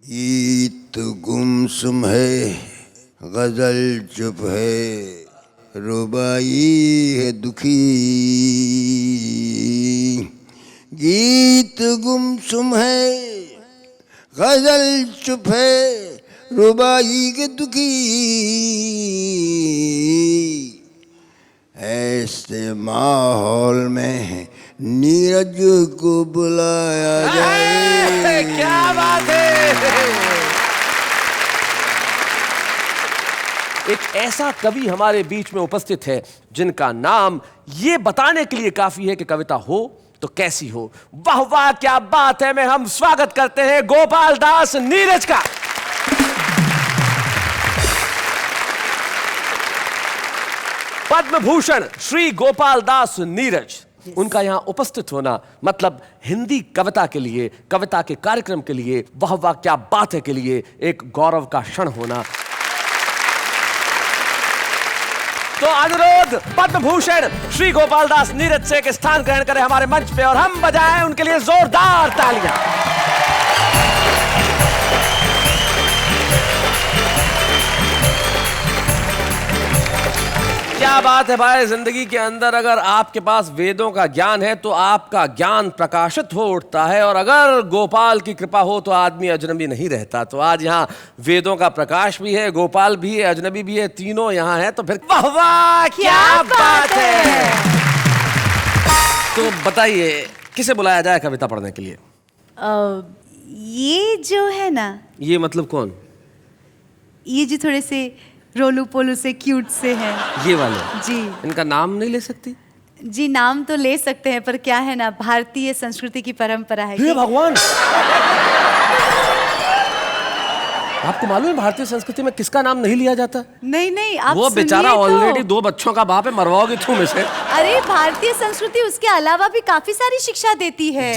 गीत गुमसुम है, गजल चुप है, रुबाई है दुखी। गीत गुमसुम है, गजल चुप है, रुबाई के दुखी। ऐसे माहौल में नीरज को बुलाया जाए। क्या बात है। एक ऐसा कवि हमारे बीच में उपस्थित है जिनका नाम ये बताने के लिए काफी है कि कविता हो तो कैसी हो। वाह वाह क्या बात है। मैं हम स्वागत करते हैं गोपाल दास नीरज का। पद्म भूषण श्री गोपाल दास नीरज, उनका यहां उपस्थित होना मतलब हिंदी कविता के लिए, कविता के कार्यक्रम के लिए, वाह वाह क्या बात है के लिए एक गौरव का क्षण होना। तो अनुरोध पद्म भूषण श्री गोपाल दास नीरज से एक स्थान ग्रहण करें हमारे मंच पे और हम बजाएं उनके लिए जोरदार तालियां। क्या बात है भाई। जिंदगी के अंदर अगर आपके पास वेदों का ज्ञान है तो आपका ज्ञान प्रकाशित हो उठता है, और अगर गोपाल की कृपा हो तो आदमी अजनबी नहीं रहता। तो आज यहाँ वेदों का प्रकाश भी है, गोपाल भी है, अजनबी भी है, तीनों यहाँ है। तो फिर वाह वाह क्या बात है। तो बताइए किसे बुलाया जाए कविता पढ़ने के लिए? ये जो है ना, ये मतलब कौन? ये जो थोड़े से रोलू पोलू से क्यूट से हैं। ये वाले जी। इनका नाम नहीं ले सकती? जी नाम तो ले सकते हैं, पर क्या है ना, भारतीय संस्कृति की परंपरा है। हे भगवान, आपको मालूम है भारतीय संस्कृति में किसका नाम नहीं लिया जाता? नहीं नहीं, आप वो बेचारा तो ऑलरेडी 2 बच्चों का बाप है, मरवाओगे तुम इसे। अरे भारतीय संस्कृति उसके अलावा भी काफी सारी शिक्षा देती है।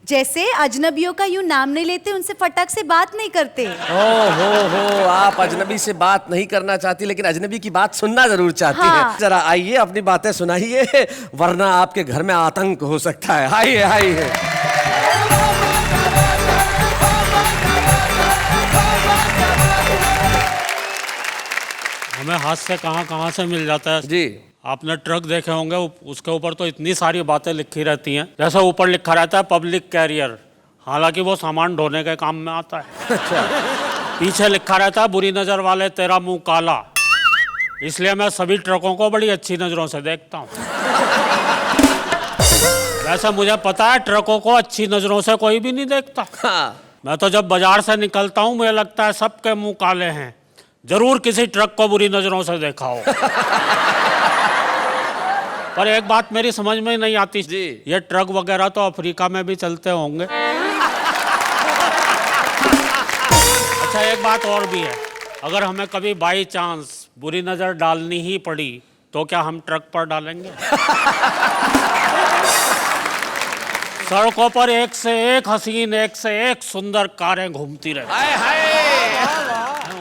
जैसे अजनबियों का यूं नाम नहीं लेते, उनसे फटक से बात नहीं करते। हो आप अजनबी से बात नहीं करना चाहती, लेकिन अजनबी की बात सुनना जरूर चाहती है। जरा आइए अपनी बातें सुनाइए, वरना आपके घर में आतंक हो सकता है। आइए आइए। हमें हाथ से कहाँ से मिल जाता है जी। आपने ट्रक देखे होंगे, उसके ऊपर तो इतनी सारी बातें लिखी रहती हैं। जैसे ऊपर लिखा रहता है पब्लिक कैरियर, हालांकि वो सामान ढोने के काम में आता है। अच्छा। पीछे लिखा रहता है बुरी नजर वाले तेरा मुंह काला, इसलिए मैं सभी ट्रकों को बड़ी अच्छी नजरों से देखता हूँ। वैसे मुझे पता है ट्रकों को अच्छी नजरों से कोई भी नहीं देखता। मैं तो जब बाजार से निकलता हूँ मुझे लगता है सबके मुंह काले हैं, जरूर किसी ट्रक को बुरी नजरों से देखा हो। पर एक बात मेरी समझ में नहीं आती जी, ये ट्रक वगैरह तो अफ्रीका में भी चलते होंगे। अच्छा एक बात और भी है, अगर हमें कभी बाई चांस बुरी नजर डालनी ही पड़ी तो क्या हम ट्रक पर डालेंगे? सड़कों पर एक से एक हसीन, एक से एक सुंदर कारें घूमती रहती,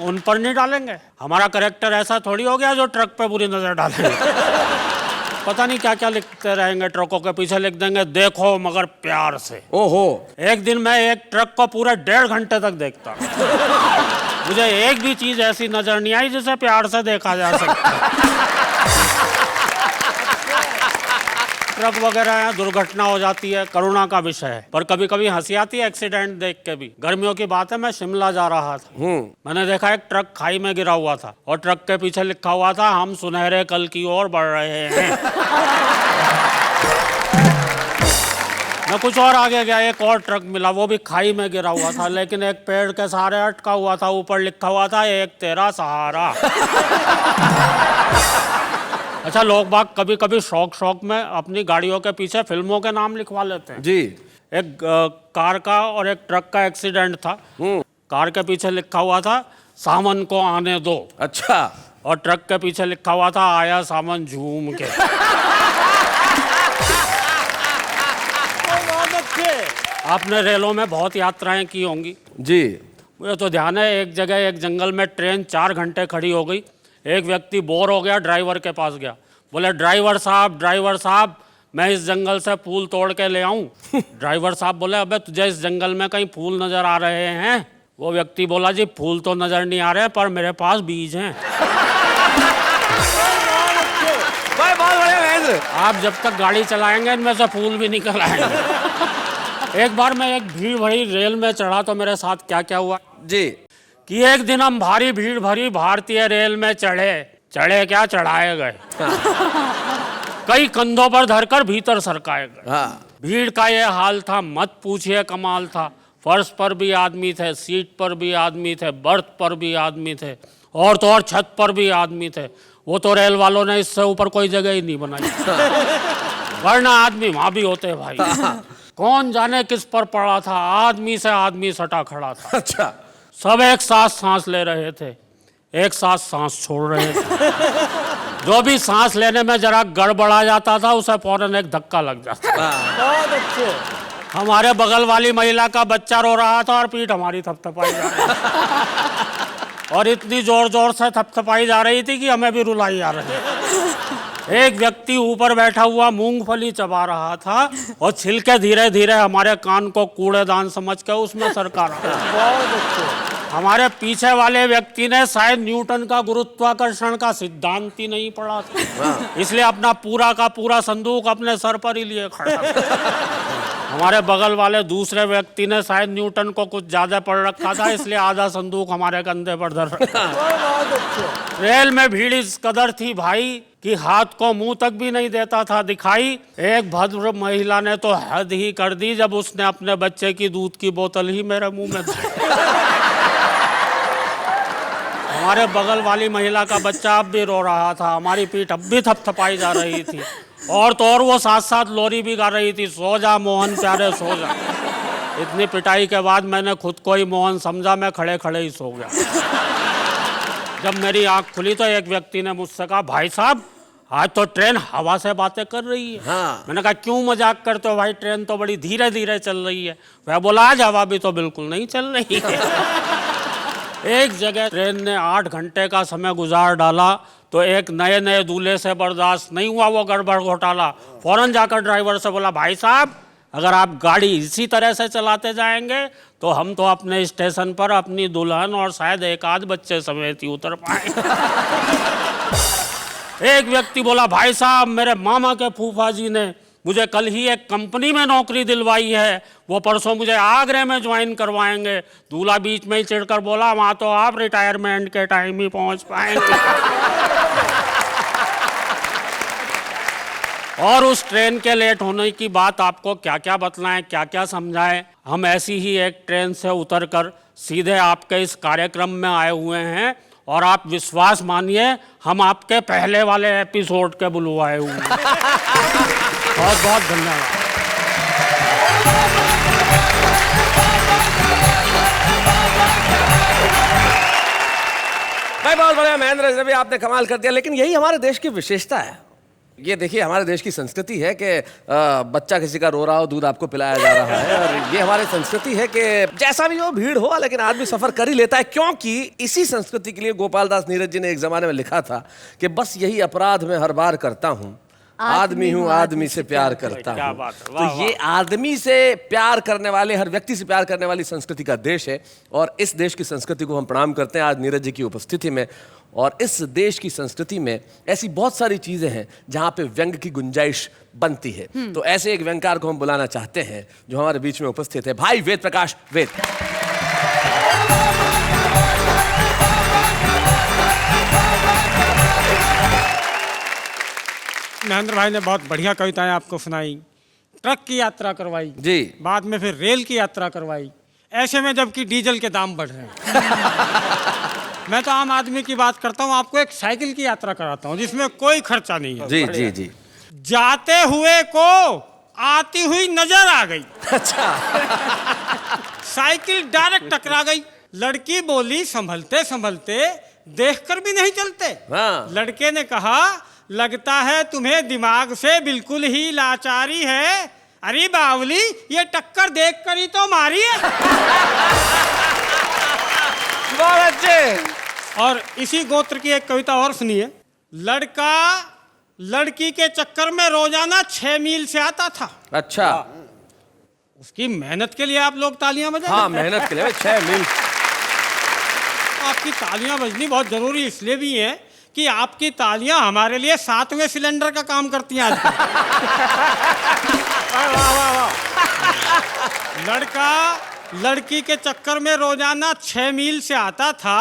उन पर नहीं डालेंगे। हमारा कैरेक्टर ऐसा थोड़ी हो गया जो ट्रक पे बुरी नजर डालेंगे। पता नहीं क्या क्या लिखते रहेंगे, ट्रकों के पीछे लिख देंगे देखो मगर प्यार से। ओहो। एक दिन मैं एक ट्रक को पूरे 1.5 घंटे तक देखता, मुझे एक भी चीज ऐसी नजर नहीं आई जिसे प्यार से देखा जा सके। ट्रक वगैरह यहाँ दुर्घटना हो जाती है, करुणा का विषय है, पर कभी कभी हंसी आती है एक्सीडेंट देख के भी। गर्मियों की बात है, मैं शिमला जा रहा था, मैंने देखा एक ट्रक खाई में गिरा हुआ था और ट्रक के पीछे लिखा हुआ था हम सुनहरे कल की ओर बढ़ रहे हैं। मैं कुछ और आगे गया, एक और ट्रक मिला, वो भी खाई में गिरा हुआ था, लेकिन एक पेड़ के सहारे अटका हुआ था, ऊपर लिखा हुआ था एक तेरा सहारा। अच्छा लोग बाग कभी कभी शौक में अपनी गाड़ियों के पीछे फिल्मों के नाम लिखवा लेते हैं जी। एक कार का और एक ट्रक का एक्सीडेंट था, कार के पीछे लिखा हुआ था सावन को आने दो। अच्छा। और ट्रक के पीछे लिखा हुआ था आया सावन झूम के। आपने रेलों में बहुत यात्राएं की होंगी जी। मुझे तो ध्यान है एक जगह एक जंगल में ट्रेन 4 घंटे खड़ी हो गई। एक व्यक्ति बोर हो गया, ड्राइवर के पास गया, बोले ड्राइवर साहब मैं इस जंगल से फूल तोड़ के ले आऊं। ड्राइवर साहब बोले अबे तुझे इस जंगल में कहीं फूल नजर आ रहे हैं? वो व्यक्ति बोला जी फूल तो नजर नहीं आ रहे पर मेरे पास बीज हैं। भाई बहुत बढ़िया महेंद्र। आप जब तक गाड़ी चलाएंगे इनमें से फूल भी निकल आएंगे। एक बार मैं एक भीड़ भरी रेल में चढ़ा तो मेरे साथ क्या क्या हुआ जी कि एक दिन हम भारी भीड़ भरी भारतीय रेल में चढ़े क्या चढ़ाए गए। कई कंधों पर धरकर भीतर सरकाए गए। हाँ। भीड़ का ये हाल था, मत पूछिए कमाल था। फर्श पर भी आदमी थे, सीट पर भी आदमी थे, बर्थ पर भी आदमी थे, और तो और छत पर भी आदमी थे। वो तो रेल वालों ने इससे ऊपर कोई जगह ही नहीं बनाई, वरना आदमी वहां भी होते भाई। कौन जाने किस पर पड़ा था, आदमी से आदमी सटा खड़ा था। अच्छा। सब एक साथ सांस ले रहे थे, एक साथ सांस छोड़ रहे थे। जो भी सांस लेने में जरा गड़बड़ा जाता था उसे फौरन एक धक्का लग जाता। बहुत अच्छे। हमारे बगल वाली महिला का बच्चा रो रहा था और पीठ हमारी थपथपाई जा रही थी। और इतनी जोर जोर से थपथपाई जा रही थी कि हमें भी रुलाई आ रही थी। एक व्यक्ति ऊपर बैठा हुआ मूंगफली चबा रहा था और छिलके धीरे धीरे हमारे कान को कूड़ेदान समझ के उसमें सरका रहा था। हमारे पीछे वाले व्यक्ति ने शायद न्यूटन का गुरुत्वाकर्षण का सिद्धांत ही नहीं पढ़ा था, इसलिए अपना पूरा का पूरा संदूक अपने सर पर ही लिए खड़ा था। हमारे बगल वाले दूसरे व्यक्ति ने शायद न्यूटन को कुछ ज्यादा पढ़ रखा था, इसलिए आधा संदूक हमारे कंधे पर धर रखा। रेल में भीड़ इस कदर थी भाई कि हाथ को मुंह तक भी नहीं देता था दिखाई। एक भद्र महिला ने तो हद ही कर दी जब उसने अपने बच्चे की दूध की बोतल ही मेरे मुंह में हमारे बगल वाली महिला का बच्चा अब भी रो रहा था, हमारी पीठ अब भी थपथपाई जा रही थी, और तो और वो साथ साथ लोरी भी गा रही थी, सो जा मोहन प्यारे सो जा। इतनी पिटाई के बाद मैंने खुद को ही मोहन समझा, मैं खड़े खड़े ही सो गया। जब मेरी आंख खुली तो एक व्यक्ति ने मुझसे कहा, भाई साहब आज तो ट्रेन हवा से बातें कर रही है। हाँ। मैंने कहा क्यों मजाक करते हो भाई, ट्रेन तो बड़ी धीरे धीरे चल रही है। वह बोला आज हवा भी तो बिल्कुल नहीं चल रही है। एक जगह ट्रेन ने 8 घंटे का समय गुजार डाला तो एक नए नए दूल्हे से बर्दाश्त नहीं हुआ वो गड़बड़ घोटाला। फौरन जाकर ड्राइवर से बोला, भाई साहब अगर आप गाड़ी इसी तरह से चलाते जाएंगे तो हम तो अपने स्टेशन पर अपनी दुल्हन और शायद एक आध बच्चे समेत ही उतर पाएंगे। एक व्यक्ति बोला, भाई साहब मेरे मामा के फूफा जी ने मुझे कल ही एक कंपनी में नौकरी दिलवाई है, वो परसों मुझे आगरे में ज्वाइन करवाएंगे। दूल्हा बीच में ही चिढ़कर बोला, वहां तो आप रिटायरमेंट के टाइम ही पहुंच पाएंगे। और उस ट्रेन के लेट होने की बात आपको क्या क्या बतलाएं, क्या क्या समझाएं। हम ऐसी ही एक ट्रेन से उतरकर सीधे आपके इस कार्यक्रम में आए हुए हैं, और आप विश्वास मानिए हम आपके पहले वाले एपिसोड के बुलवाए हुए हैं। बहुत बहुत धन्यवाद। भाई बहुत बढ़िया महेंद्र, जब आपने कमाल कर दिया। लेकिन यही हमारे देश की विशेषता है। ये देखिए हमारे देश की संस्कृति है कि बच्चा किसी का रो रहा हो दूध आपको पिलाया जा रहा है, और ये हमारी संस्कृति है कि जैसा भी हो भीड़ हो लेकिन आदमी सफर कर ही लेता है। क्योंकि इसी संस्कृति के लिए गोपाल दास नीरज जी ने एक जमाने में लिखा था कि बस यही अपराध मैं हर बार करता हूँ, आदमी हूँ आदमी से प्यार करता हूँ। तो ये आदमी से प्यार करने वाले, हर व्यक्ति से प्यार करने वाली संस्कृति का देश है, और इस देश की संस्कृति को हम प्रणाम करते हैं आज नीरज जी की उपस्थिति में। और इस देश की संस्कृति में ऐसी बहुत सारी चीजें हैं जहां पे व्यंग की गुंजाइश बनती है। तो ऐसे एक व्यंगकार को हम बुलाना चाहते हैं जो हमारे बीच में उपस्थित है, भाई वेद प्रकाश वेद। महेंद्र भाई ने बहुत बढ़िया कविताएं आपको सुनाई, ट्रक की यात्रा करवाई जी, बाद में फिर रेल की यात्रा करवाई, ऐसे में जबकि डीजल के दाम बढ़ रहे हैं। मैं तो आम आदमी की बात करता हूँ, आपको एक साइकिल की यात्रा कराता हूँ जिसमें कोई खर्चा नहीं है। जी जी जी। जाते हुए को आती हुई नजर आ गई। अच्छा। साइकिल डायरेक्ट टकरा गई। लड़की बोली, संभलते संभलते देखकर भी नहीं चलते। हाँ। लड़के ने कहा, लगता है तुम्हें दिमाग से बिल्कुल ही लाचारी है। अरे बावली, ये टक्कर देखकर ही तो मारी है। बहुत अच्छे। और इसी गोत्र की एक कविता और सुनिए। लड़का लड़की के चक्कर में रोजाना 6 मील से आता था। अच्छा। उसकी मेहनत के लिए आप लोग तालियां बजाएं। हाँ, मेहनत के लिए 6 मील। आपकी तालियां बजनी बहुत जरूरी इसलिए भी है कि आपकी तालियां हमारे लिए 7वें सिलेंडर का काम करती हैं आजकल। वाह वाह वाह वाह। लड़का लड़की के चक्कर में रोजाना 6 मील से आता था,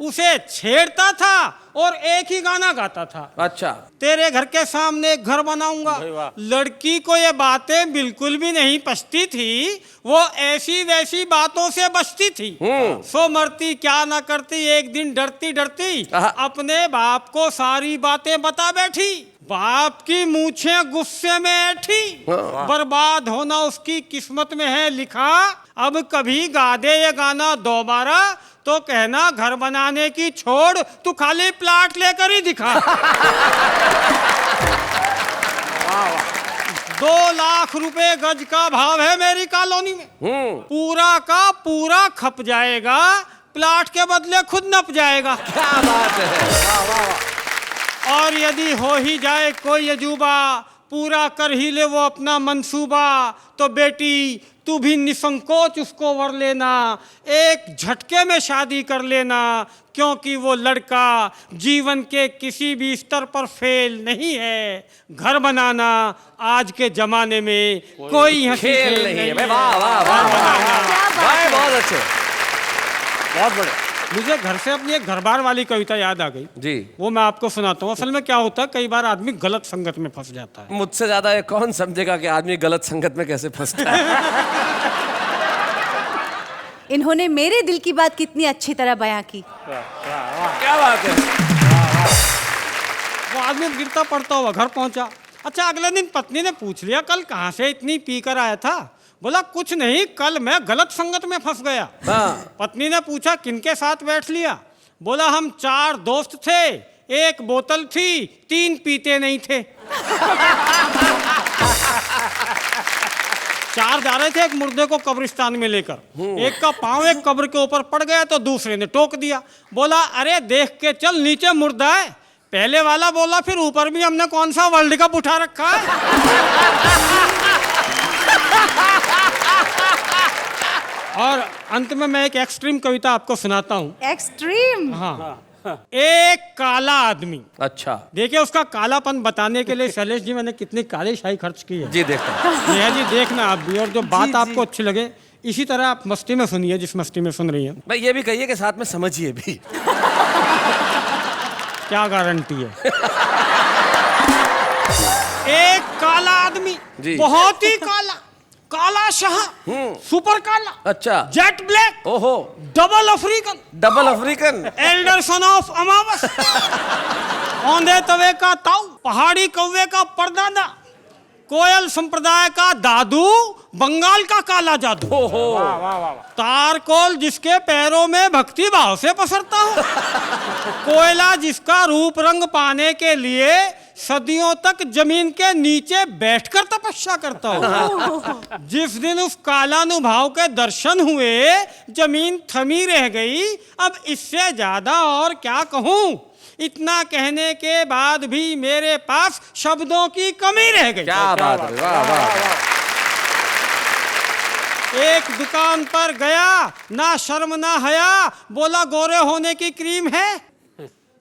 उसे छेड़ता था और एक ही गाना गाता था। अच्छा। तेरे घर के सामने एक घर बनाऊंगा। लड़की को ये बातें बिल्कुल भी नहीं पछती थी, वो ऐसी वैसी बातों से बचती थी। सो मरती क्या ना करती, एक दिन डरती डरती अपने बाप को सारी बातें बता बैठी। बाप की मूछें गुस्से में ऐठी, बर्बाद होना उसकी किस्मत में है लिखा। अब कभी गा दे ये गाना दोबारा तो कहना घर बनाने की छोड़, तू खाली प्लाट लेकर ही दिखा। 2 लाख रुपए गज का भाव है मेरी कॉलोनी में। पूरा का पूरा खप जाएगा, प्लाट के बदले खुद नप जाएगा। क्या बात है। वाह वाह वाह। और यदि हो ही जाए कोई अजूबा, पूरा कर ही ले वो अपना मंसूबा, तो बेटी तू भी निसंकोच उसको वर लेना, एक झटके में शादी कर लेना, क्योंकि वो लड़का जीवन के किसी भी स्तर पर फेल नहीं है। घर बनाना आज के जमाने में कोई हंसी खेल नहीं है। वाह वाह वाह, बहुत अच्छे, बहुत बड़े। मुझे घर से अपनी एक घरबार वाली कविता याद आ गई जी, वो मैं आपको सुनाता हूँ। असल में क्या होता है, कई बार आदमी गलत संगत में फंस जाता है। मुझसे ज्यादा ये कौन समझेगा कि आदमी गलत संगत में कैसे फंसता है। इन्होंने मेरे दिल की बात कितनी अच्छी तरह बयां की। क्या बात है। वो आदमी गिरता पड़ता हुआ घर पहुंचा। अच्छा, अगले दिन पत्नी ने पूछ लिया कल कहाँ से इतनी पी कर आया था? बोला कुछ नहीं, कल मैं गलत संगत में फंस गया। पत्नी ने पूछा किनके साथ बैठ लिया? बोला हम 4 दोस्त थे, 1 बोतल थी, 3 पीते नहीं थे। 4 जा रहे थे एक मुर्दे को कब्रिस्तान में लेकर। एक का पांव एक कब्र के ऊपर पड़ गया तो दूसरे ने टोक दिया। बोला अरे देख के चल, नीचे मुर्दा है। पहले वाला बोला फिर ऊपर भी हमने कौन सा वर्ल्ड कप उठा रखा है। और अंत में मैं एक एक्सट्रीम कविता आपको सुनाता हूँ। एक्सट्रीम? हाँ। एक काला आदमी। अच्छा। देखिए उसका कालापन बताने के लिए शैलेश जी मैंने कितनी काली शाही खर्च की है। जी देखता हूं। नेहा जी देखना आप भी, और जो बात आपको अच्छी लगे इसी तरह आप मस्ती में सुनिए, जिस मस्ती में सुन रही हैं। भाई ये भी कहिए कि साथ में समझिए भी। क्या गारंटी है। एक काला आदमी, बहुत ही काला, काला शाह, सुपर काला। अच्छा। Jet black. ओहो। Double African. Double African. Elder son of अमावस। औंधे तवे का ताऊ, पहाड़ी कौवे का परदादा, कोयल संप्रदाय का दादू, बंगाल का काला जादू। तारकोल जिसके पैरों में भक्ति भाव से पसरता हूँ। कोयला जिसका रूप रंग पाने के लिए सदियों तक जमीन के नीचे बैठकर तपस्या करता हूँ। जिस दिन उस कालानुभाव के दर्शन हुए जमीन थमी रह गई। अब इससे ज्यादा और क्या कहूँ, इतना कहने के बाद भी मेरे पास शब्दों की कमी रह गई। क्या बात है। वाह वाह। एक दुकान पर गया, ना शर्म ना हया, बोला गोरे होने की क्रीम है।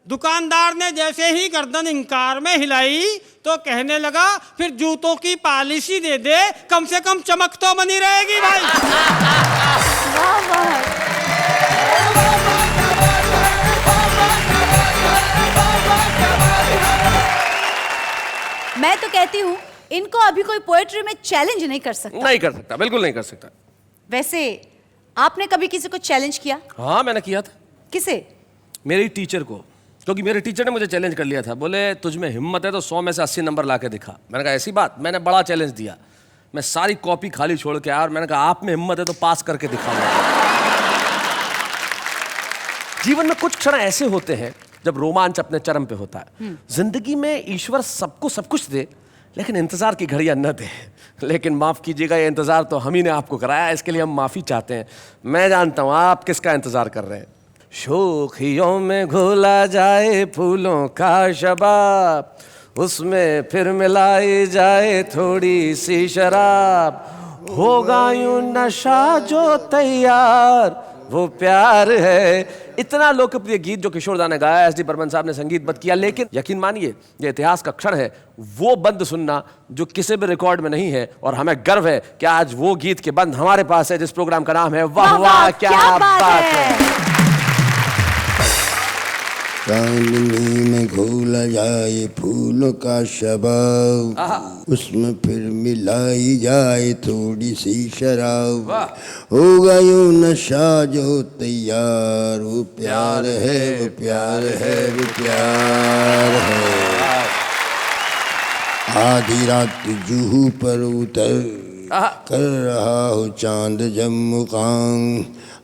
दुकानदार ने जैसे ही गर्दन इंकार में हिलाई तो कहने लगा फिर जूतों की पॉलिसी दे दे, कम से कम चमक तो बनी रहेगी भाई। वाह वाह। मैं तो कहती हूँ इनको अभी कोई पोएट्री में चैलेंज नहीं कर सकता। नहीं कर सकता, बिल्कुल नहीं कर सकता। वैसे आपने कभी किसी को चैलेंज किया? हाँ मैंने किया था। किसे? मेरी टीचर को, क्योंकि मेरे टीचर ने मुझे चैलेंज कर लिया था। बोले तुझ में हिम्मत है तो 100 में से 80 नंबर ला के दिखा। मैंने कहा ऐसी बात? मैंने बड़ा चैलेंज दिया। मैं सारी कॉपी खाली छोड़ के आया और मैंने कहा आप में हिम्मत है तो पास करके दिखाऊंगा। जीवन में कुछ क्षण ऐसे होते हैं जब रोमांच अपने चरम पे होता है। जिंदगी में ईश्वर सबको सब कुछ दे लेकिन इंतजार की घड़ियां न दे। लेकिन माफ कीजिएगा, ये इंतजार तो हम ही ने आपको कराया, इसके लिए हम माफी चाहते हैं। मैं जानता हूं आप किसका इंतजार कर रहे हैं। शोखियों में घोला जाए फूलों का शबाब, उसमें फिर मिलाई जाए थोड़ी सी शराब, होगा यूं नशा जो तैयार वो प्यार है, इतना लोकप्रिय गीत जो किशोरदा ने गाया, एस डी बर्मन साहब ने संगीतबद्ध किया, लेकिन यकीन मानिए ये इतिहास का क्षण है, वो बंद सुनना जो किसी भी रिकॉर्ड में नहीं है। और हमें गर्व है कि आज वो गीत के बंद हमारे पास है, जिस प्रोग्राम का नाम है वाह वाह क्या बात है। चांदनी में घोला जाए फूलों का शबाब, उसमें फिर मिलाई जाए थोड़ी सी शराब, होगा यूं नशा जो तैयार, वो प्यार है, वो प्यार है, वो प्यार है। आधी रात जूहू पर उतर कर रहा हो चांद जम्मुकान,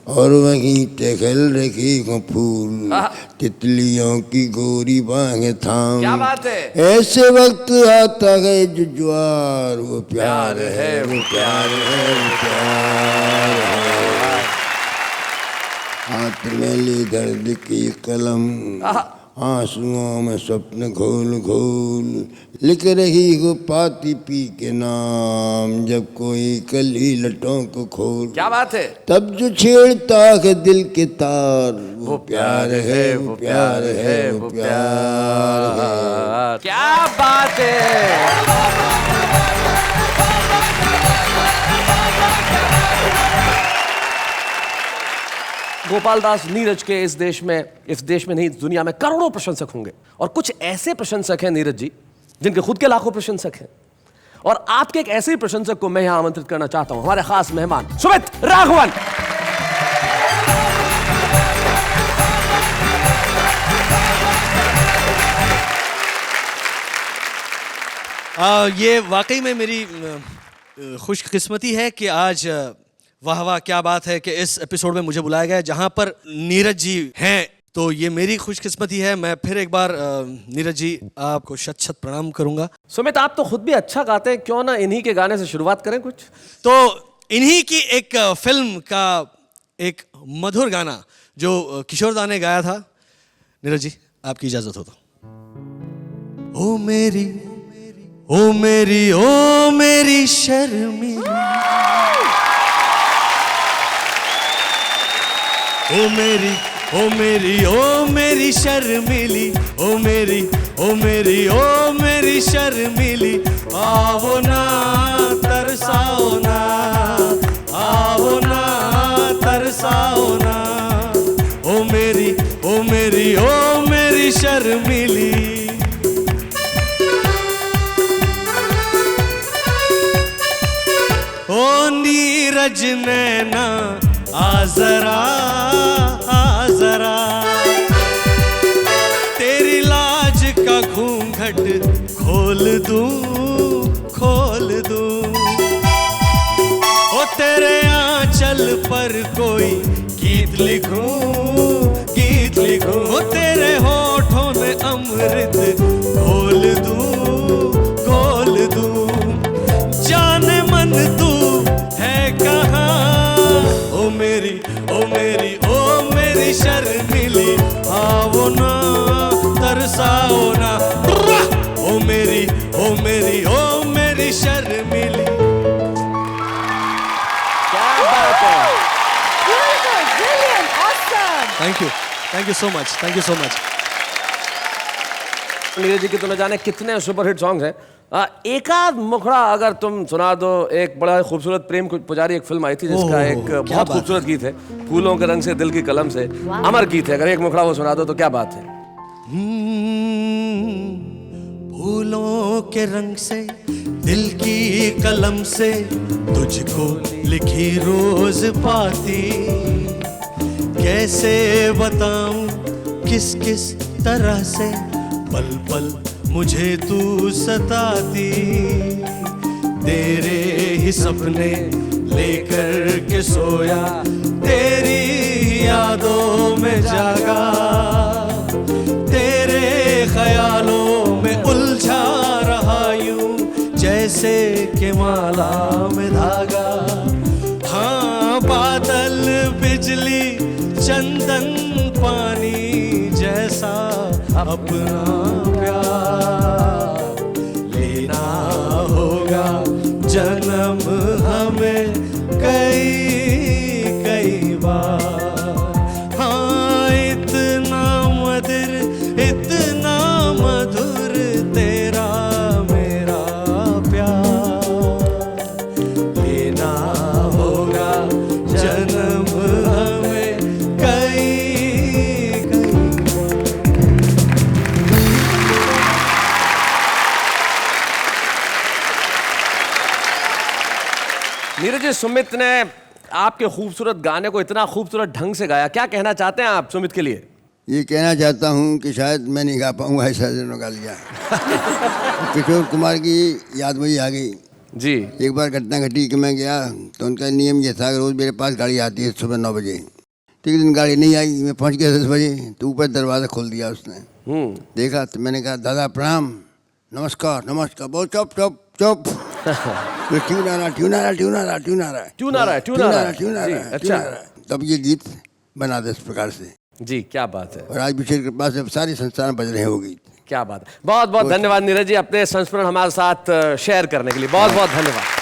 और वहीं टहल रखी हो फूल तितलियों की गोरी बाहें थाम। क्या बात है। ऐसे वक्त आता है जो ज्वार, वो प्यार है, वो प्यार है, वो प्यार है। हाथ में ली दर्द की कलम, आंसुओं में स्वप्न घोल घोल, लिख रही हो पाती पी के नाम, जब कोई कली लटों को खोल। क्या बात है। तब जो छेड़ता है दिल के तार, वो प्यार है, वो प्यार है, वो प्यार है। क्या बात है। गोपाल दास नीरज के इस देश में नहीं, इस दुनिया में करोड़ों प्रशंसक होंगे, और कुछ ऐसे प्रशंसक हैं नीरज जी जिनके खुद के लाखों प्रशंसक हैं। और आपके एक ऐसे ही प्रशंसक को मैं यहां आमंत्रित करना चाहता हूं, हमारे खास मेहमान सुमित राघवन। ये वाकई में मेरी खुशकिस्मती है कि आज वाह वाह क्या बात है कि इस एपिसोड में मुझे बुलाया गया, जहां पर नीरज जी हैं। तो ये मेरी खुशकिस्मती है। मैं फिर एक बार नीरज जी आपको शत शत प्रणाम करूंगा। सुमित, आप तो खुद भी अच्छा गाते हैं, क्यों ना इन्हीं के गाने से शुरुआत करें कुछ। तो इन्हीं की एक फिल्म का एक मधुर गाना जो किशोरदा ने गाया था, नीरज जी आपकी इजाजत हो तो। ओ मेरी, ओ मेरी, ओ मेरी शर्मिली, ओ मेरी, ओ मेरी, ओ मेरी शर्मिली, ओ मेरी, ओ मेरी, ओ मेरी शर्मिली, आओ ना तरसाओ ना, आओ ना तरसाओ ना, ओ मेरी, ओ मेरी, ओ मेरी शर्मिली। ओ नीरज नैना आ जरा, आ जरा, तेरी लाज का घूंघट खोल दूं, खोल दूं। ओ तेरे आंचल पर कोई गीत लिखूं, गीत लिखूं। ओ तेरे होठों में अमृत घोल दूं, घोल दूं। जाने मन तू है कहाँ, ओ मेरी, ओ मेरी, ओ मेरी शर्मिली, आओ ना तरसाओ ना, ओ मेरी, ओ मेरी, ओ मेरी शर्मिली। क्या बात है। Thank you so much, thank you so much. Neeraj ji के तो न जाने कितने सुपरहिट सॉन्ग्स हैं। एक आध मुखड़ा अगर तुम सुना दो। एक बड़ा खूबसूरत प्रेम पुजारी एक फिल्म आई थी जिसका एक बहुत खूबसूरत गीत है, फूलों के रंग से दिल की कलम से, अमर गीत है। अगर एक मुखड़ा वो सुना दो तो क्या बात है। फूलों के रंग से दिल की कलम से तुझको लिखी रोज पाती, कैसे बताऊं किस किस तरह से पल पल मुझे तू सताती। तेरे ही सपने लेकर के सोया, तेरी यादों में जागा, तेरे ख्यालों में उलझा रहा यूं जैसे कि माला में धागा। हाँ, बादल बिजली चंदन पानी जैसा अपना प्यार लेना होगा जन्म हमें कई कई बार। हाँ, आज सुमित ने आपके खूबसूरत गाने को इतना खूबसूरत ढंग से गाया, क्या कहना चाहते हैं आप सुमित के लिए? ये कहना चाहता हूँ कि शायद मैं नहीं गा पाऊँगा ऐसा दिनों गा लिया। किशोर कुमार की याद मुझे आ गई जी। एक बार घटना घटी कि मैं गया तो उनका नियम ये था कि रोज़ मेरे पास गाड़ी आती है सुबह 9 बजे। तो एक दिन गाड़ी नहीं आई, मैं पहुँच गया 10 बजे। तो ऊपर दरवाज़ा खोल दिया उसने, देखा तो मैंने कहा दादा प्रणाम, नमस्कार नमस्कार। बहुत चुप चुप चुप। ट्यून आ रहा ट्यून आ रहा ट्यून आ रहा ट्यून आ रहा है ट्यून आ रहा है ट्यून आ रहा है ट्यून आ रहा है। अच्छा, तब ये गीत बना दे इस प्रकार से जी। क्या बात है। और आज विशेष कृपा से सारे संस्थान बज रहे हैं वो गीत। क्या बात है। बहुत बहुत धन्यवाद नीरज जी अपने संस्मरण हमारे साथ शेयर करने के लिए, बहुत बहुत धन्यवाद।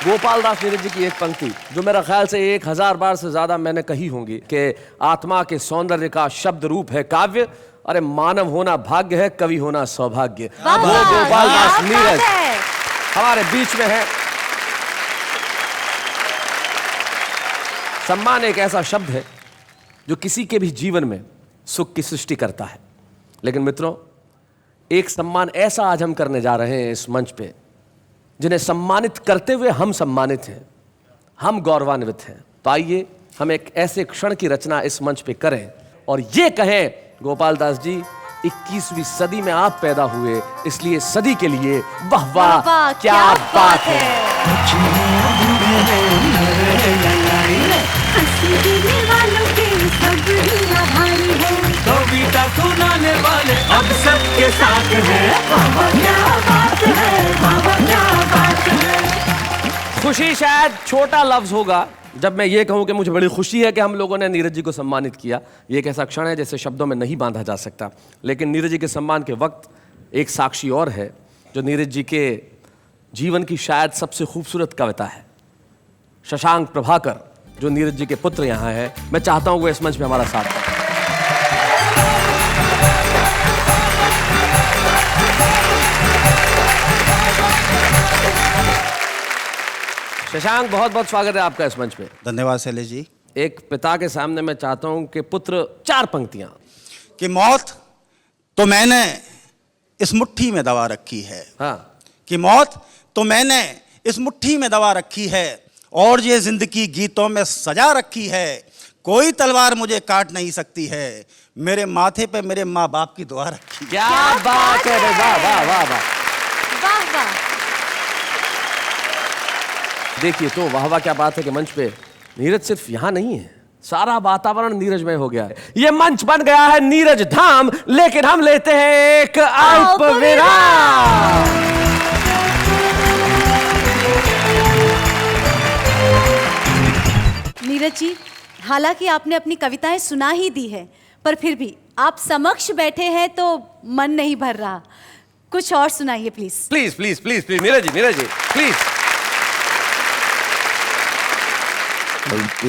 गोपाल दास नीरज जी की एक पंक्ति जो मेरा ख्याल से 1000 बार से ज्यादा मैंने कही होंगी कि आत्मा के सौंदर्य का शब्द रूप है काव्य, अरे मानव होना भाग्य है, कवि होना सौभाग्य। वो गोपाल दास नीरज हमारे बीच में है। सम्मान एक ऐसा शब्द है जो किसी के भी जीवन में सुख की सृष्टि करता है। लेकिन मित्रों, एक सम्मान ऐसा आज हम करने जा रहे हैं इस मंच पे, जिन्हें सम्मानित करते हुए हम सम्मानित हैं, हम गौरवान्वित हैं। तो आइए हम एक ऐसे क्षण की रचना इस मंच पे करें और ये कहें, गोपाल दास जी 21वीं सदी में आप पैदा हुए, इसलिए सदी के लिए वाह वाह क्या बात है। कविता सुनाने वाले अब सबके साथ हैं। बाबा क्या बात है, बाबा क्या बात है। खुशी शायद छोटा लफ्ज होगा जब मैं ये कहूं कि मुझे बड़ी खुशी है कि हम लोगों ने नीरज जी को सम्मानित किया। ये एक ऐसा क्षण है जैसे शब्दों में नहीं बांधा जा सकता। लेकिन नीरज जी के सम्मान के वक्त एक साक्षी और है जो नीरज जी के जीवन की शायद सबसे खूबसूरत कविता है। शशांक प्रभाकर जो नीरज जी के पुत्र यहाँ हैं, मैं चाहता हूँ वो इस मंच में हमारा साथ दें। शशांक, बहुत बहुत स्वागत है आपका इस मंच पे। धन्यवाद शैलेश जी। एक पिता के सामने मैं चाहता हूं कि पुत्र 4 पंक्तियां। कि मौत तो मैंने इस मुट्ठी में दबा रखी है। हाँ। कि मौत तो मैंने इस मुट्ठी में दबा रखी है और ये जिंदगी गीतों में सजा रखी है। कोई तलवार मुझे काट नहीं सकती है, मेरे माथे पे मेरे माँ बाप की दुआ रखी है। क्या बात है, वाह वाह वाह वाह वाह वाह। देखिए तो वाह वाह क्या बात है कि मंच पे नीरज सिर्फ यहाँ नहीं है, सारा वातावरण नीरजमय हो गया है। ये मंच बन गया है नीरज धाम। लेकिन हम लेते हैं एक अल्प विराम। नीरज जी, हालांकि आपने अपनी कविताएं सुना ही दी है, पर फिर भी आप समक्ष बैठे हैं तो मन नहीं भर रहा। कुछ और सुनाइए please. Please please please please Neeraj ji please. तो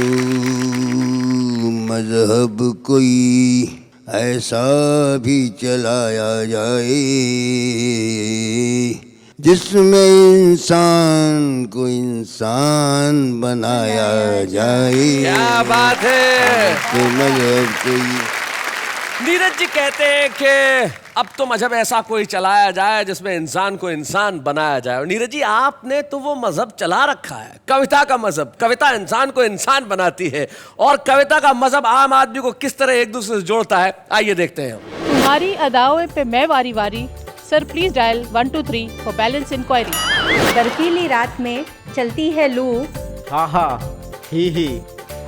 मजहब कोई ऐसा भी चलाया जाए जिसमें इंसान को इंसान बनाया जाए। क्या बात है। तो मजहब कोई, नीरज जी कहते हैं कि अब तो मजहब ऐसा कोई चलाया जाए जिसमें इंसान को इंसान बनाया जाए। और नीरज जी, आपने तो वो मजहब चला रखा है, कविता का मजहब। कविता इंसान को इंसान बनाती है और कविता का मजहब आम आदमी को किस तरह एक दूसरे से जोड़ता है, आइए देखते हैं। तुम्हारी अदाओं पे मैं वारी वारी, sir please dial 123 for balance enquiry. बर्फीली रात में चलती है लू, हा हा ही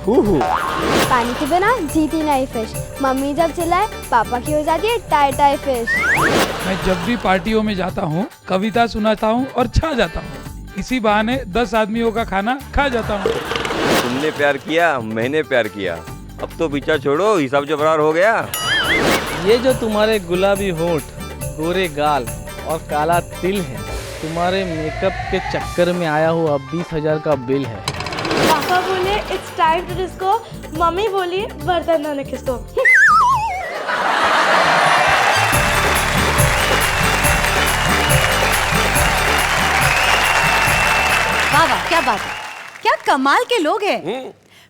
हु। पानी के बिना जीती नहीं फिश, मम्मी जब चिल्लाए पापा की हो जाती है टाई टाई फिश। मैं जब भी पार्टियों में जाता हूँ कविता सुनाता हूँ और छा जाता हूँ। इसी बहाने 10 आदमियों का खाना खा जाता हूँ। तुमने प्यार किया, मैंने प्यार किया, अब तो पीछा छोड़ो, हिसाब जो बराबर हो गया। ये जो तुम्हारे गुलाबी होंठ, गोरे गाल और काला तिल है, तुम्हारे मेकअप के चक्कर में आया हुआ 20,000 का बिल है। पापा बोले इट्स टाइम टू डिस्को, मम्मी बोली बर्तन धोने किसको। वाह वाह क्या बात है, क्या कमाल के लोग हैं।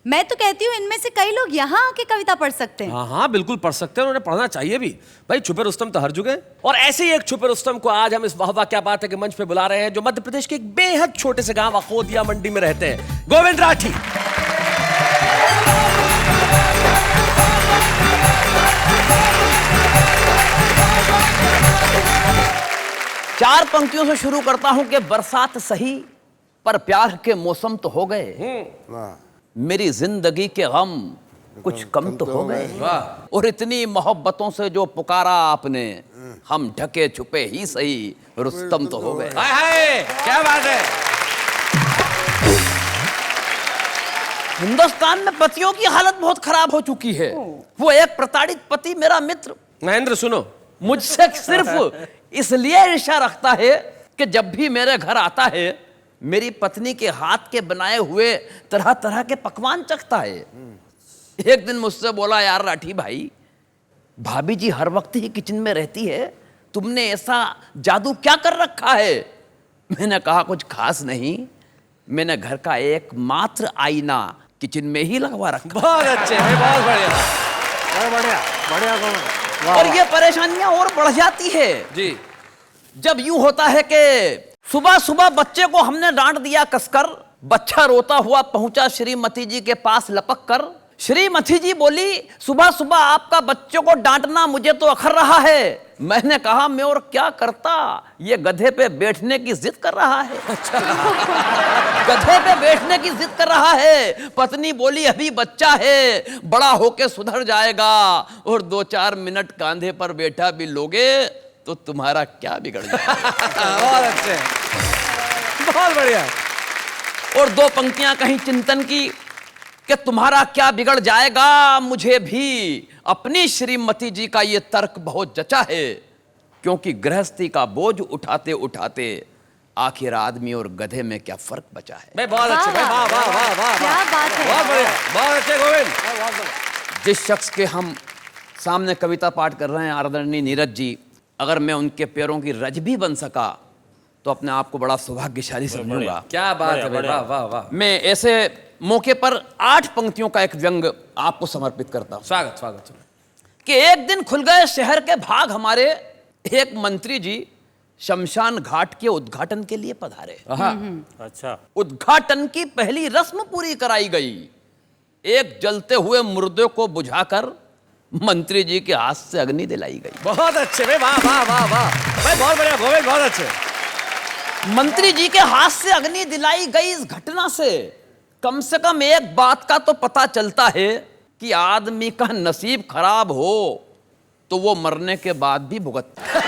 मैं तो कहती हूँ इनमें से कई लोग यहाँ आके कविता पढ़ सकते हैं। हाँ हाँ बिल्कुल पढ़ सकते हैं, उन्हें पढ़ना चाहिए भी। भाई छुपे रुस्तम तो हर जुगे। और ऐसे ही एक छुपे रुस्तम को आज हम इस वाह वाह क्या बात है के मंच पे बुला रहे हैं, जो मध्य प्रदेश के एक बेहद छोटे से गांव अकोदिया मंडी में रहते हैं, गोविंद राठी। चार पंक्तियों से शुरू करता हूं कि बरसात सही पर प्यार के मौसम तो हो गए, मेरी जिंदगी के गम कुछ कम तो हो गए, और इतनी मोहब्बतों से जो पुकारा आपने, हम ढके छुपे ही सही रुस्तम तो हो गए। हाय हाय क्या बात है। हिंदुस्तान में पतियों की हालत बहुत खराब हो चुकी है। वो एक प्रताड़ित पति मेरा मित्र महेंद्र सुनो, मुझसे सिर्फ इसलिए ईर्ष्या रखता है कि जब भी मेरे घर आता है मेरी पत्नी के हाथ के बनाए हुए तरह तरह के पकवान चखता है। एक दिन मुझसे बोला, यार राठी भाई, भाभी जी हर वक्त ही किचन में रहती है, तुमने ऐसा जादू क्या कर रखा है? मैंने कहा कुछ खास नहीं, मैंने घर का एकमात्र आईना किचन में ही लगवा रखा। बहुत अच्छे, बहुत बढ़िया, बढ़िया बढ़िया बढ़िया। और ये परेशानियां और बढ़ जाती है जी जब यूं होता है कि सुबह सुबह बच्चे को हमने डांट दिया कसकर, बच्चा रोता हुआ पहुंचा श्रीमती जी के पास लपक कर। श्रीमती जी बोली, सुबह सुबह आपका बच्चों को डांटना मुझे तो अखर रहा है। मैंने कहा, मैं और क्या करता, ये गधे पे बैठने की जिद कर रहा है। गधे पे बैठने की जिद कर रहा है। पत्नी बोली, अभी बच्चा है, बड़ा होके सुधर जाएगा, और 2-4 मिनट कांधे पर बैठा भी लोगे तो तुम्हारा क्या बिगड़ जाएगा। बहुत अच्छे, बहुत बढ़िया। और 2 पंक्तियां कहीं चिंतन की कि तुम्हारा क्या बिगड़ जाएगा, मुझे भी अपनी श्रीमती जी का ये तर्क बहुत जचा है, क्योंकि गृहस्थी का बोझ उठाते उठाते आखिर आदमी और गधे में क्या फर्क बचा है। भाई बहुत अच्छे, भाई वाह वाह वाह वाह, क्या बात है, बहुत बढ़िया, बहुत अच्छे गोविंद। जिस शख्स के हम सामने कविता पाठ कर रहे हैं, आदरणीय नीरज जी, अगर मैं उनके पैरों की रज भी बन सका तो अपने आप को बड़ा सौभाग्यशाली समझूंगा। क्या बात है भाई, वाह वाह वाह। मैं ऐसे मौके पर 8 पंक्तियों का एक व्यंग आपको समर्पित करता हूं। स्वागत स्वागत। कि एक दिन खुल गए शहर के भाग हमारे, एक मंत्री जी शमशान घाट के उद्घाटन के लिए पधारे। अच्छा। उद्घाटन की पहली रस्म पूरी कराई गई। एक जलते हुए मुर्दे को बुझाकर मंत्री जी के हाथ से अग्नि दिलाई गई। बहुत अच्छे भाई, वाह वाह वाह वाह भाई, बहुत बढ़िया गोविंद, बहुत अच्छे। मंत्री जी के हाथ से अग्नि दिलाई गई। इस घटना से कम एक बात का तो पता चलता है कि आदमी का नसीब खराब हो तो वो मरने के बाद भी भुगतता है।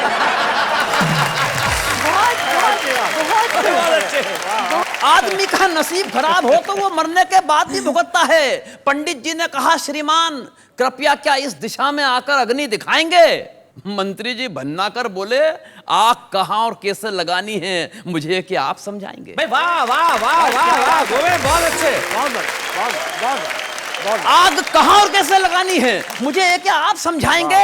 आदमी का नसीब खराब हो तो वो मरने के बाद भी भुगतता है। पंडित जी ने कहा, श्रीमान कृपया क्या इस दिशा में आकर अग्नि दिखाएंगे? मंत्री जी भन्ना कर बोले, आग कहां और कैसे लगानी है मुझे क्या आप समझाएंगे? भाई वाह वाह वाह वाह वाह गोविंद, बहुत अच्छे, आग कहां और कैसे लगानी है मुझे क्या आप समझाएंगे?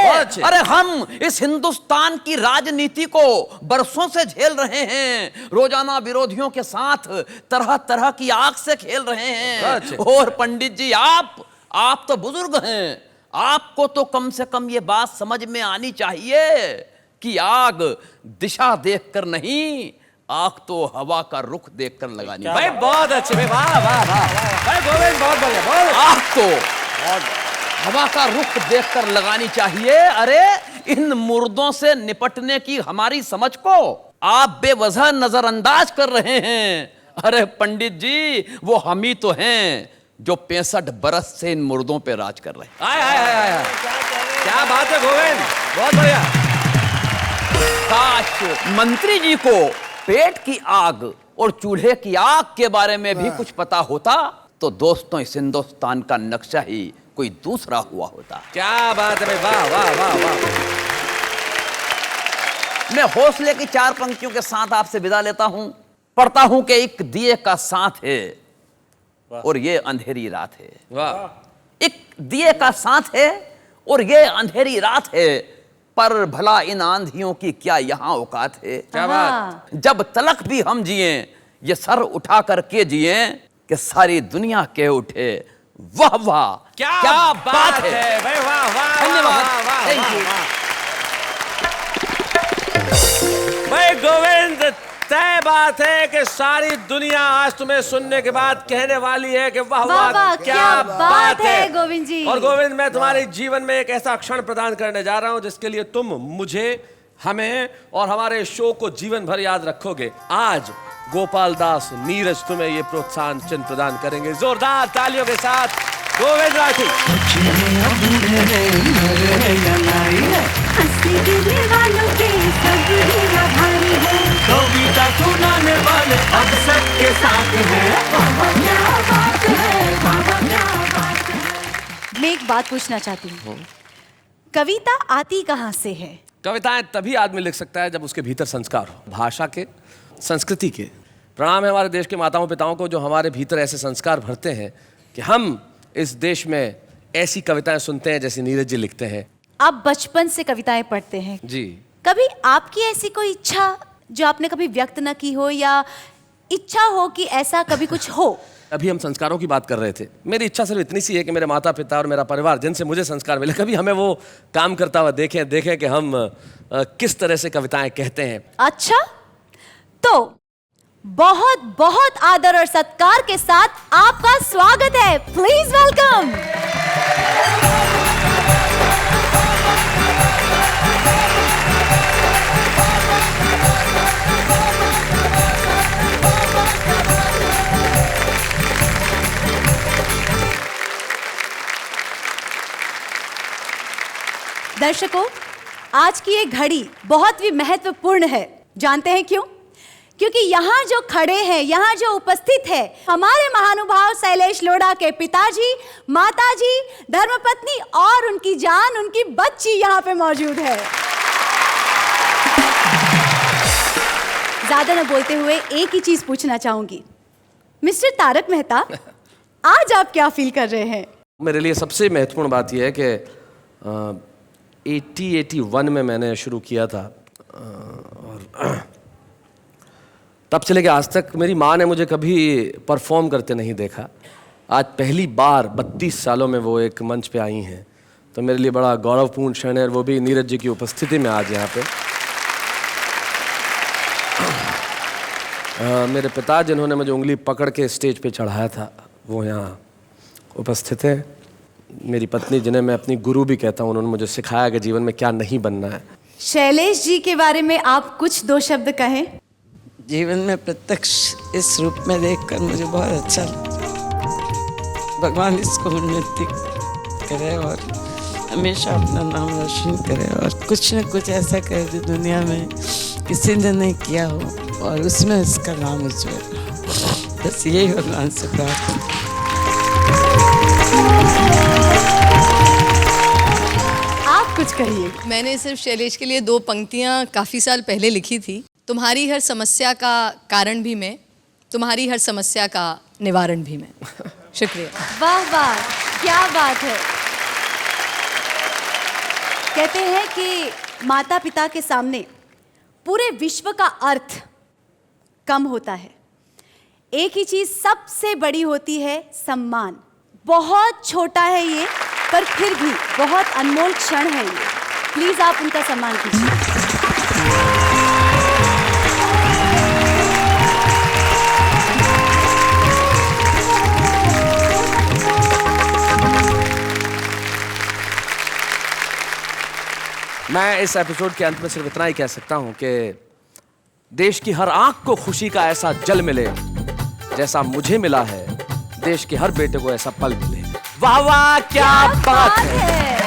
अरे हम इस हिंदुस्तान की राजनीति को बरसों से झेल रहे हैं, रोजाना विरोधियों के साथ तरह तरह की आग से खेल रहे हैं। और पंडित जी आप तो बुजुर्ग हैं, आपको तो कम से कम ये बात समझ में आनी चाहिए कि आग दिशा देखकर नहीं, आग तो हवा का रुख देखकर लगानी। भाई बहुत अच्छे भाई, वाह वाह वाह भाई गोविंद, बहुत बढ़िया, बहुत। आग तो हवा का रुख देखकर लगानी चाहिए। अरे इन मुर्दों से निपटने की हमारी समझ को आप बेवजह नजरअंदाज कर रहे हैं। अरे पंडित जी, वो हम ही तो हैं जो 65 बरस से इन मुर्दों पे राज कर रहे हैं। आय आय आय आय, क्या बात है गोविंद, बहुत बढ़िया। काश मंत्री जी को पेट की आग और चूल्हे की आग के बारे में भी कुछ पता होता तो दोस्तों इस हिंदुस्तान का नक्शा ही कोई दूसरा हुआ होता। क्या बात है भाई, वाह वाह वाह वाह। मैं हौसले की 4 पंक्तियों के साथ आपसे विदा लेता हूं। पढ़ता हूं कि एक दिए का साथ है और ये अंधेरी रात है। वाह। एक दिए का साथ है और ये अंधेरी रात है, पर भला इन आंधियों की क्या यहां औकात है? क्या बात। जब तलक भी हम जिए ये सर उठा करके जिए कि सारी दुनिया कह उठे वाह वाह, क्या बात है भाई, वाह वाह, धन्यवाद, वाह, वाह, थैंक यू। वाह, भाई गोविंद, तय बात है कि सारी दुनिया आज तुम्हें सुनने के बाद कहने वाली है कि वाह वाह वाह, क्या बात है गोविंद जी। और गोविंद, मैं तुम्हारे जीवन में एक ऐसा क्षण प्रदान करने जा रहा हूं जिसके लिए तुम मुझे, हमें और हमारे शो को जीवन भर याद रखोगे। आज गोपाल दास नीरज तुम्हें ये प्रोत्साहन चिन्ह प्रदान करेंगे। जोरदार तालियों के साथ गोविंद राठी। कविता सुनाने वाले अब सबके साथ हैं। बाबा क्या बात है, बाबा क्या बात है। मैं एक बात पूछना चाहती हूँ, कविता आती कहाँ से है? कविताएं तभी आदमी लिख सकता है जब उसके भीतर संस्कार हो, भाषा के, संस्कृति के। प्रणाम है हमारे देश के माताओं पिताओं को जो हमारे भीतर ऐसे संस्कार भरते हैं कि हम इस देश में ऐसी कविताएं सुनते हैं जैसी नीरज जी लिखते हैं। आप बचपन से कविताएं पढ़ते हैं जी। कभी आपकी ऐसी कोई इच्छा जो आपने कभी व्यक्त न की हो, या इच्छा हो कि ऐसा कभी कुछ हो? अभी हम संस्कारों की बात कर रहे थे। मेरी इच्छा सिर्फ इतनी सी है कि मेरे माता पिता और मेरा परिवार जिनसे मुझे संस्कार मिले, कभी हमें वो काम करता हुआ देखें कि हम किस तरह से कविताएं कहते हैं। अच्छा, तो बहुत बहुत आदर और सत्कार के साथ आपका स्वागत है। Please welcome. दर्शकों, आज की ये घड़ी बहुत ही महत्वपूर्ण है। जानते हैं क्यों? क्योंकि यहाँ जो खड़े हैं, यहाँ जो उपस्थित है, हमारे महानुभाव शैलेश लोढ़ा के पिताजी, माताजी, धर्मपत्नी और उनकी जान, उनकी बच्ची यहाँ पे मौजूद है। ज्यादा न बोलते हुए एक ही चीज पूछना चाहूंगी, मिस्टर तारक मेहता, आज आप क्या फील कर रहे हैं? मेरे लिए सबसे महत्वपूर्ण बात यह है कि 81 में मैंने शुरू किया था और तब से लेकर आज तक मेरी माँ ने मुझे कभी परफॉर्म करते नहीं देखा। आज पहली बार 32 सालों में वो एक मंच पे आई हैं, तो मेरे लिए बड़ा गौरवपूर्ण क्षण है, वो भी नीरज जी की उपस्थिति में आज यहाँ पे। मेरे पिता जिन्होंने मुझे उंगली पकड़ के स्टेज पे चढ़ाया था वो यहाँ उपस्थित है। मेरी पत्नी जिन्हें मैं अपनी गुरु भी कहता हूँ, उन्होंने मुझे सिखाया कि जीवन में क्या नहीं बनना है। शैलेश जी के बारे में आप कुछ दो शब्द कहें। जीवन में प्रत्यक्ष इस रूप में देखकर मुझे बहुत अच्छा लगा। भगवान इसको उन्नति करे और हमेशा अपना नाम रोशन करे और कुछ न कुछ ऐसा करे जो दुनिया में किसी ने नहीं किया हो और उसमें इसका नाम उज्जवल। बस यही भगवान से प्रार्थना। आप कुछ कहिए। मैंने सिर्फ शैलेश के लिए 2 पंक्तियाँ काफ़ी साल पहले लिखी थी। तुम्हारी हर समस्या का कारण भी मैं, तुम्हारी हर समस्या का निवारण भी मैं। शुक्रिया। वाह वाह, क्या बात है। कहते हैं कि माता पिता के सामने पूरे विश्व का अर्थ कम होता है, एक ही चीज सबसे बड़ी होती है, सम्मान। बहुत छोटा है ये, पर फिर भी बहुत अनमोल क्षण है ये। प्लीज आप उनका सम्मान कीजिए। मैं इस एपिसोड के अंत में सिर्फ इतना ही कह सकता हूं कि देश की हर आंख को खुशी का ऐसा जल मिले जैसा मुझे मिला है, देश के हर बेटे को ऐसा पल मिले। वाह वाह, क्या बात है।